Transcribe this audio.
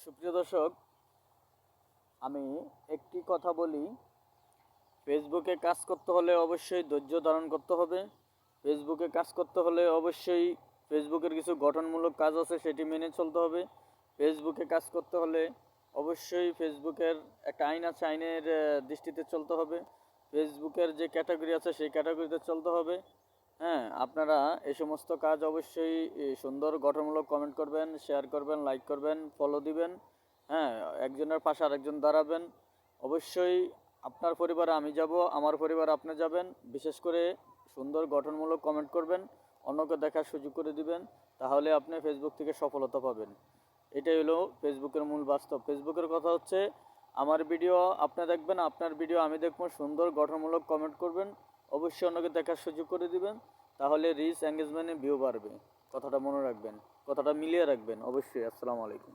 সুপ্রিয় দর্শক, আমি একটি কথা বলি, ফেসবুকে কাজ করতে হলে অবশ্যই ধৈর্য ধারণ করতে হবে। ফেসবুকে কাজ করতে হলে অবশ্যই ফেসবুকের কিছু গঠনমূলক কাজ আছে, সেটি মেনে চলতে হবে। ফেসবুকে কাজ করতে হলে অবশ্যই ফেসবুকের একটা আইন আছে, আইনের দৃষ্টিতে চলতে হবে। ফেসবুকের যে ক্যাটাগরি আছে সেই ক্যাটাগরিতে চলতে হবে। হ্যাঁ, আপনারা এই সমস্ত কাজ অবশ্যই সুন্দর গঠনমূলক কমেন্ট করবেন, শেয়ার করবেন, লাইক করবেন, ফলো দিবেন। হ্যাঁ, একজনের পাশে আরেকজন দাঁড়াবেন। অবশ্যই আপনার পরিবারে আমি যাব, আমার পরিবারে আপনি যাবেন। বিশেষ করে সুন্দর গঠনমূলক কমেন্ট করবেন, অন্যকে দেখার সুযোগ করে দিবেন, তাহলে আপনি ফেসবুক থেকে সফলতা পাবেন। এটাই হলো ফেসবুকের মূল বাস্তব। ফেসবুকের কথা হচ্ছে, আমার ভিডিও আপনি দেখবেন, আপনার ভিডিও আমি দেখব, সুন্দর গঠনমূলক কমেন্ট করবেন, অবশ্যই অন্যকে দেখার সুযোগ করে দিবেন, তাহলে রিচ এঙ্গেজমেন্টে ভিউ বাড়বে। কথাটা মনে রাখবেন, কথাটা মিলিয়ে রাখবেন অবশ্যই। আসসালামু আলাইকুম।